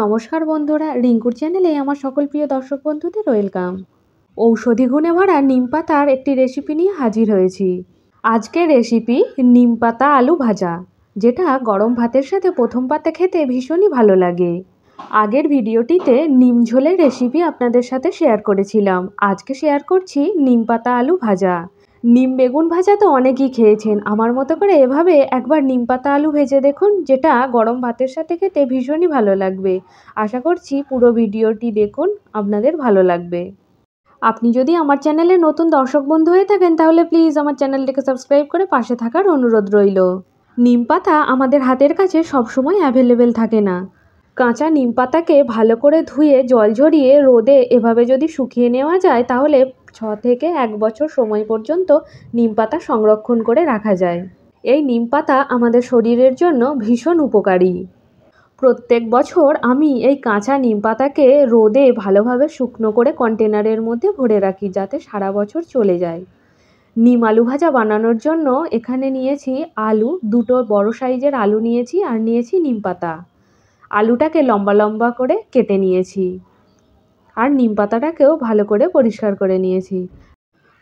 নমস্কার বন্ধুরা, রিঙ্কুর চ্যানেলে আমার সকল প্রিয় দর্শক বন্ধুদের ওয়েলকাম। ঔষধি গুণে ভরা নিম পাতার একটি রেসিপি নিয়ে হাজির হয়েছি। আজকের রেসিপি নিম পাতা আলু ভাজা, যেটা গরম ভাতের সাথে প্রথম পাতে খেতে ভীষণই ভালো লাগে। আগের ভিডিওটিতে নিম ঝোলের রেসিপি আপনাদের সাথে শেয়ার করেছিলাম। আজকে শেয়ার করছি নিম পাতা আলু ভাজা। নিম বেগুন ভাজা তো অনেকেই খেয়েছেন, আমার মতো করে এভাবে একবার নিম পাতা আলু ভেজে দেখুন, যেটা গরম ভাতের সাথে খেতে ভীষণই ভালো লাগবে। আশা করছি পুরো ভিডিওটি দেখুন, আপনাদের ভালো লাগবে। আপনি যদি আমার চ্যানেলে নতুন দর্শক বন্ধু হয়ে থাকেন তাহলে প্লিজ আমার চ্যানেলটিকে সাবস্ক্রাইব করে পাশে থাকার অনুরোধ রইল। নিম পাতা আমাদের হাতের কাছে সবসময় অ্যাভেলেবেল থাকে না। কাঁচা নিম পাতাকে ভালো করে ধুয়ে জল ঝরিয়ে রোদে এভাবে যদি শুকিয়ে নেওয়া যায় তাহলে 6 থেকে 1 বছর সময় পর্যন্ত নিম পাতা সংরক্ষণ করে রাখা যায়। এই নিম পাতা আমাদের শরীরের জন্য ভীষণ উপকারী। প্রত্যেক বছর আমি এই কাঁচা নিম পাতাকে রোদে ভালোভাবে শুকনো করে কন্টেনারের মধ্যে ভরে রাখি, যাতে সারা বছর চলে যায়। নিম আলু ভাজা বানানোর জন্য এখানে নিয়েছি আলু, দুটো বড় সাইজের আলু নিয়েছি, আর নিয়েছি নিম পাতা। আলুটাকে লম্বা লম্বা করে কেটে নিয়েছি, আর নিম পাতাটাকেও ভালো করে পরিষ্কার করে নিয়েছি।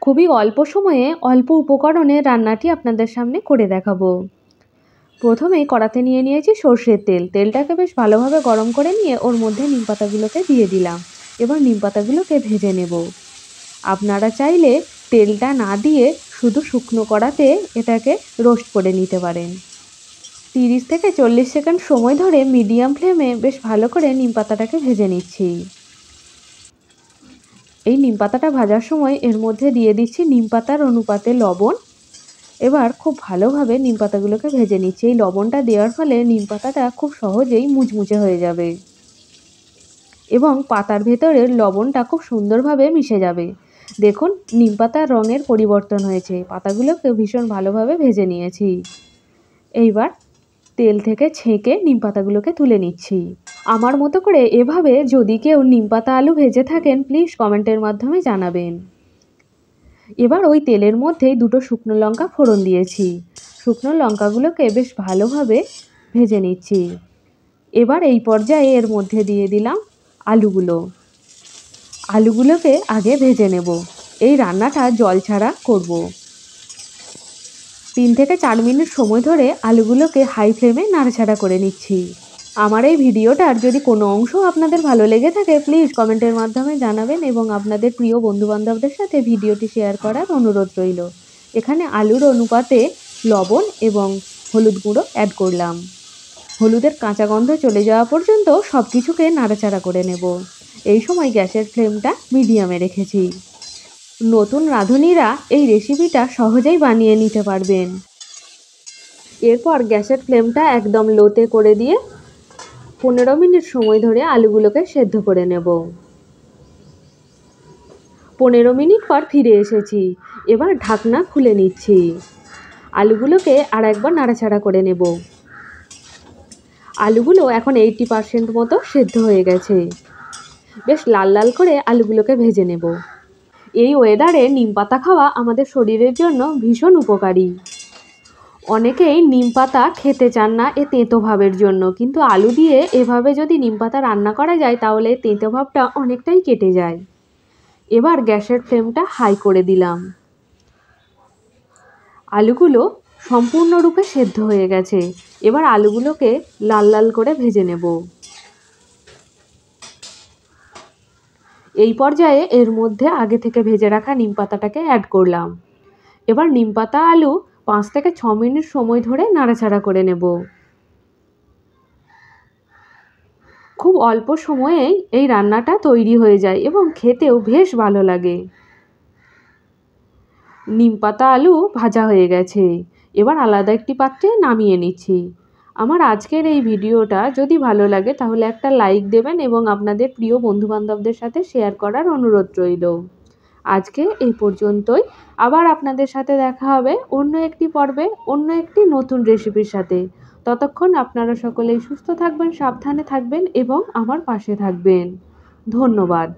খুবই অল্প সময়ে অল্প উপকরণে রান্নাটি আপনাদের সামনে করে দেখাবো। প্রথমে কড়াতে নিয়ে নিয়েছি সর্ষের তেল। তেলটাকে বেশ ভালোভাবে গরম করে নিয়ে ওর মধ্যে নিম পাতাগুলোকে দিয়ে দিলাম। এবার নিম পাতাগুলোকে ভেজে নেব। আপনারা চাইলে তেলটা না দিয়ে শুধু শুকনো কড়াতে এটাকে রোস্ট করে নিতে পারেন। 30 থেকে 40 সেকেন্ড সময় ধরে মিডিয়াম ফ্লেমে বেশ ভালো করে নিম পাতাটাকে ভেজে নিচ্ছি। এই নিম পাতাটা ভাজার সময় এর মধ্যে দিয়ে দিচ্ছি নিম পাতার অনুপাতে লবণ। এবার খুব ভালোভাবে নিম পাতাগুলোকে ভেজে নিচ্ছি। এই লবণটা দেওয়ার ফলে নিম পাতাটা খুব সহজেই মুচমুচে হয়ে যাবে এবং পাতার ভেতরের লবণটা খুব সুন্দরভাবে মিশে যাবে। দেখুন, নিম পাতার রঙের পরিবর্তন হয়েছে। পাতাগুলোকে ভীষণ ভালোভাবে ভেজে নিয়েছি। এইবার তেল থেকে ছেঁকে নিম পাতাগুলোকে তুলে নিচ্ছি। আমার মতো করে এভাবে যদি কেউ নিম পাতা আলু ভেজে থাকেন প্লিজ কমেন্টের মাধ্যমে জানাবেন। এবার ওই তেলের মধ্যেই দুটো শুকনো লঙ্কা ফোড়ন দিয়েছি। শুকনো লঙ্কাগুলোকে বেশ ভালোভাবে ভেজে নিচ্ছি। এবার এই পর্যায়ে এর মধ্যে দিয়ে দিলাম আলুগুলোকে আগে ভেজে নেব। এই রান্নাটা জল ছাড়া করব। 3 থেকে 4 মিনিট সময় ধরে আলুগুলোকে হাই ফ্লেমে নাড়াচাড়া করে নিচ্ছি। আমার এই ভিডিওটার যদি কোনো অংশ আপনাদের ভালো লেগে থাকে প্লিজ কমেন্টের মাধ্যমে জানাবেন এবং আপনাদের প্রিয় বন্ধুবান্ধবদের সাথে ভিডিওটি শেয়ার করার অনুরোধ রইল। এখানে আলুর অনুপাতে লবণ এবং হলুদ গুঁড়ো অ্যাড করলাম। হলুদের কাঁচা গন্ধ চলে যাওয়া পর্যন্ত সব কিছুকে নাড়াচাড়া করে নেব। এই সময় গ্যাসের ফ্লেমটা মিডিয়ামে রেখেছি। নতুন রাঁধুনিরা এই রেসিপিটা সহজেই বানিয়ে নিতে পারবেন। এরপর গ্যাসের ফ্লেমটা একদম লোতে করে দিয়ে 15 মিনিট সময় ধরে আলুগুলোকে সেদ্ধ করে নেব। 15 মিনিট পর ফিরে এসেছি। এবার ঢাকনা খুলে নিচ্ছি। আলুগুলোকে আর একবার নাড়াচাড়া করে নেব। আলুগুলো এখন 80% মতো সেদ্ধ হয়ে গেছে। বেশ লাল লাল করে আলুগুলোকে ভেজে নেব। এই ওয়েদারে নিম পাতা খাওয়া আমাদের শরীরের জন্য ভীষণ উপকারী। অনেকেই নিম পাতা খেতে চান না এ তেঁতো ভাবের জন্য, কিন্তু আলু দিয়ে এভাবে যদি নিম পাতা রান্না করা যায় তাহলে তেঁতো ভাবটা অনেকটাই কেটে যায়। এবার গ্যাসের ফ্লেমটা হাই করে দিলাম। আলুগুলো সম্পূর্ণরূপে সেদ্ধ হয়ে গেছে। এবার আলুগুলোকে লাল লাল করে ভেজে নেব। এই পর্যায়ে এর মধ্যে আগে থেকে ভেজে রাখা নিম পাতাটাকে অ্যাড করলাম। এবার নিম পাতা আলু 5 থেকে 6 মিনিট সময় ধরে নাড়াচাড়া করে নেব। খুব অল্প সময়েই এই রান্নাটা তৈরি হয়ে যায় এবং খেতেও বেশ ভালো লাগে। নিম পাতা আলু ভাজা হয়ে গেছে। এবার আলাদা একটি পাত্রে নামিয়ে নিচ্ছি। আমার আজকের এই ভিডিওটা যদি ভালো লাগে তাহলে একটা লাইক দেবেন এবং আপনাদের প্রিয় বন্ধুবান্ধবদের সাথে শেয়ার করার অনুরোধ রইল। আজকে এই পর্যন্তই। আবার আপনাদের সাথে দেখা হবে অন্য একটি পর্বে অন্য একটি নতুন রেসিপির সাথে। ততক্ষণ আপনারা সকলেই সুস্থ থাকবেন, সাবধানে থাকবেন এবং আমার পাশে থাকবেন। ধন্যবাদ।